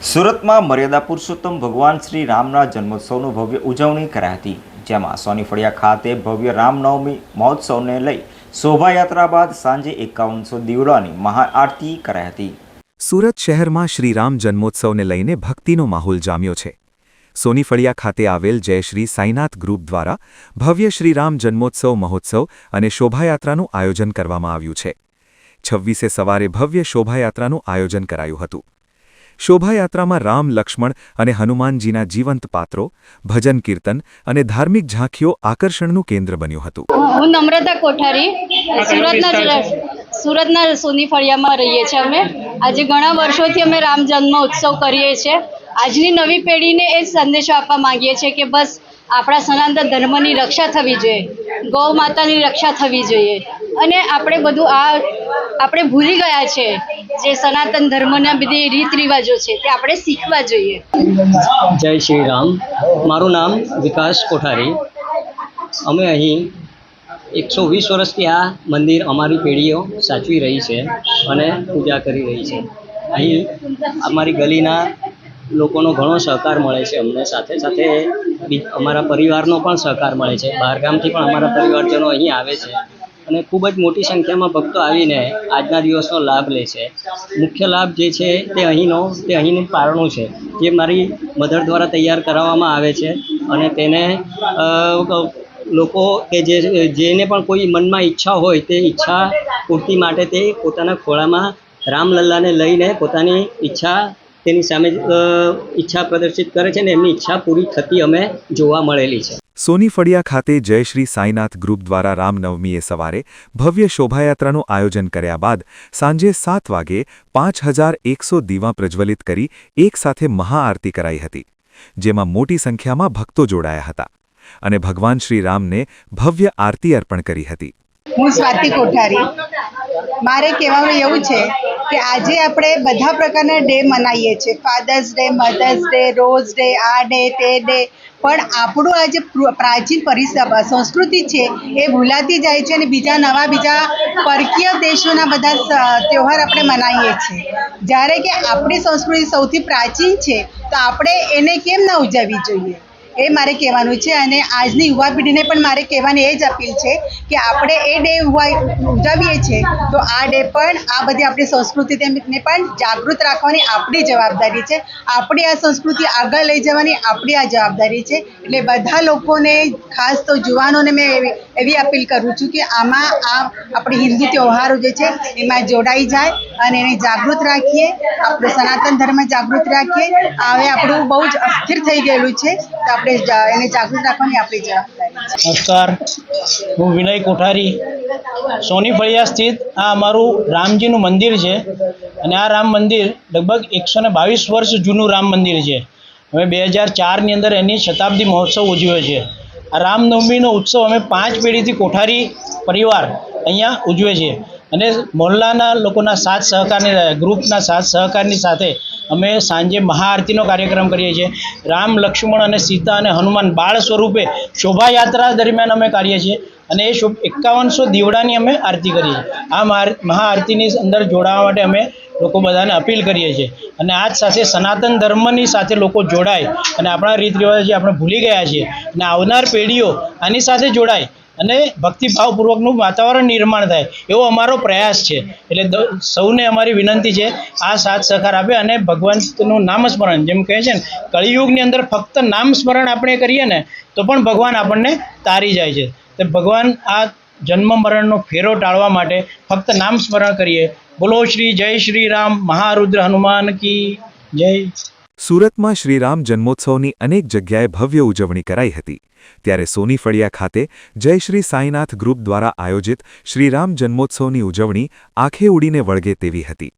સુરતમાં મર્યાદા પુરુષોત્તમ ભગવાન શ્રી રામના જન્મોત્સવનું ભવ્ય ઉજવણી કરાઈ હતી, જેમાં સોની ફળિયા ખાતે ભવ્ય રામનવમી મહોત્સવને લઈ શોભાયાત્રા બાદ સાંજે 5100 દીવડાની મહાઆરતી કરાઈ હતી। સુરત શહેરમાં શ્રીરામ જન્મોત્સવને લઈને ભક્તિનો માહોલ જામ્યો છે। સોની ફળિયા ખાતે આવેલ જય શ્રી સાઈનાથ ગ્રુપ દ્વારા ભવ્ય શ્રીરામ જન્મોત્સવ મહોત્સવ અને શોભાયાત્રાનું આયોજન કરવામાં આવ્યું છે। 26 સવારે ભવ્ય શોભાયાત્રાનું આયોજન કરાયું હતું। શોભાયાત્રામાં રામ, લક્ષ્મણ અને હનુમાનજીના જીવંત પાત્રો, ભજન કીર્તન અને ધાર્મિક ઝાંખીઓ આકર્ષણનું કેન્દ્ર બન્યું હતું। હું નમ્રતા કોઠારી સુરતના સોની ફળિયામાં રહીએ છીએ। અમે આજે ઘણા વર્ષોથી અમે રામ જન્મ ઉત્સવ કરીએ છીએ। આજની નવી પેઢીને એ સંદેશો આપવા માંગીએ છીએ કે બસ આપણા સનાતન ધર્મની રક્ષા થવી જોઈએ, ગૌ માતાની રક્ષા થવી જોઈએ અને આપણે બધું આપણે ભૂલી ગયા છે જે સનાતન ધર્મના બધી રીત રિવાજો છે તે આપણે શીખવા જોઈએ। જય શ્રી રામ। મારું નામ વિકાસ કોઠારી। અમે અહીં 120 વર્ષથી આ મંદિર અમારી પેઢીઓ સાચવી રહી છે અને પૂજા કરી રહી છે। અહીં અમારી ગલીના લોકોનો ઘણો સહકાર મળે છે અમને, સાથે સાથે અમારા પરિવારનો પણ સહકાર મળે છે। બહારગામથી પણ અમારા પરિવારજનો અહીં આવે છે અને ખૂબ જ મોટી સંખ્યામાં ભક્તો આવીને આજના દિવસનો લાભ લે છે। મુખ્ય લાભ જે છે તે અહીંનું પારણું છે, જે મારી મધર દ્વારા તૈયાર કરાવવામાં આવે છે અને તેને લોકો કે જેને પણ કોઈ મનમાં ઈચ્છા હોય તે ઈચ્છા પૂર્તિ માટે તે પોતાના ખોળામાં રામલલ્લાને લઈને પોતાની ઈચ્છા તેની સામે ઈચ્છા પ્રદર્શિત કરે છે અને એમની ઈચ્છા પૂરી થતી અમે જોવા મળેલી છે। સોની ફળિયા ખાતે જય શ્રી સાઈનાથ ગ્રુપ દ્વારા રામનવમીએ સવારે ભવ્ય શોભાયાત્રાનું આયોજન કર્યા બાદ સાંજે 7 વાગે 5100 દીવા પ્રજ્વલિત કરી એકસાથે મહાઆરતી કરાઈ હતી, જેમાં મોટી સંખ્યામાં ભક્તો જોડાયા હતા અને ભગવાન શ્રી રામને ભવ્ય આરતી અર્પણ કરી હતી। હું સ્વાતિ કોઠારી। મારે કહેવાનું એવું છે કે આજે આપણે બધા પ્રકારના ડે મનાવીએ છીએ, father's day, mother's day, rose day, આ ડે તે ડે, પણ આપણું આ જે પ્રાચીન સંસ્કૃતિ છે એ ભૂલાતી જાય છે અને બીજા પરકીય દેશોના બધા તહેવાર આપણે મનાવીએ છીએ, જ્યારે કે આપણી સંસ્કૃતિ સૌથી પ્રાચીન છે તો આપણે એને કેમ ના ઉજવવી જોઈએ એ મારે કહેવાનું છે। અને આજની યુવા પેઢીને પણ મારે કહેવાની એ જ અપીલ છે કે આપણે એ ડે ઉજવીએ છીએ તો આ ડે પણ આ બધી આપણી સંસ્કૃતિને પણ જાગૃત રાખવાની આપણી જવાબદારી છે। આપણી આ સંસ્કૃતિ આગળ લઈ જવાની આપણી આ જવાબદારી છે। એટલે બધા લોકોને, ખાસ તો યુવાનોને મેં એવી અપીલ કરું છું કે આમાં આપણે હિન્દુ તહેવારો જે છે એમાં જોડાઈ જાય અને એને જાગૃત રાખીએ, આપણો સનાતન ધર્મ જાગૃત રાખીએ। હવે આપણું બહુ જ અસ્થિર થઈ ગયેલું છે તો આપણે એને જાગૃત રાખવાની આપણી જવાબદારી છે। નમસ્કાર, હું વિનય કોઠારી। સોની ફળિયા સ્થિત આ અમારું રામજીનું મંદિર છે અને આ રામ મંદિર લગભગ 122 વર્ષ જૂનું રામ મંદિર છે। અમે 2004ની અંદર એની શતાબ્દી મહોત્સવ ઉજવ્યો છે। આ રામનવમીનો ઉત્સવ અમે 5 પેઢીથી કોઠારી પરિવાર અહીંયા ઉજવે છે અને મોહલ્લાના લોકોના સાથ સહકારની, ગ્રુપના સાથ સહકારની સાથે અમે સાંજે મહાઆરતીનો કાર્યક્રમ કરીએ છીએ। રામ, લક્ષ્મણ અને સીતા અને હનુમાન બાળ સ્વરૂપે શોભાયાત્રા દરમિયાન અમે કરીએ છીએ અને એ 5100 દીવડાની અમે આરતી કરીએ છીએ। આ મહાઆરતીની અંદર જોડાવા માટે અમે લોકો બધાને અપીલ કરીએ છીએ અને આજ સાથે સનાતન ધર્મની સાથે લોકો જોડાય અને આપણા રીત રિવાજ જે આપણે ભૂલી ગયા છીએ અને આવનાર પેઢીઓ આની સાથે જોડાય અને ભક્તિભાવપૂર્વકનું વાતાવરણ નિર્માણ થાય એવો અમારો પ્રયાસ છે। એટલે સૌને અમારી વિનંતી છે આ સાથ સહકાર આપે અને ભગવાનનું નામસ્મરણ, જેમ કહે છે ને કળિયુગની અંદર ફક્ત નામ સ્મરણ આપણે કરીએ ને તો પણ ભગવાન આપણને તારી જાય છે। તો ભગવાન આ જન્મ મરણનો ફેરો ટાળવા માટે ફક્ત નામ સ્મરણ કરીએ। બોલો શ્રી જય શ્રી રામ, મહારુદ્ર હનુમાન કી જય। સુરતમાં શ્રીરામ જન્મોત્સવની અનેક જગ્યાએ ભવ્ય ઉજવણી કરાઈ હતી, ત્યારે સોની ફળિયા ખાતે જય શ્રી સાઈનાથ ગ્રુપ દ્વારા આયોજિત શ્રીરામ જન્મોત્સવની ઉજવણી આંખે ઉડીને વળગે તેવી હતી।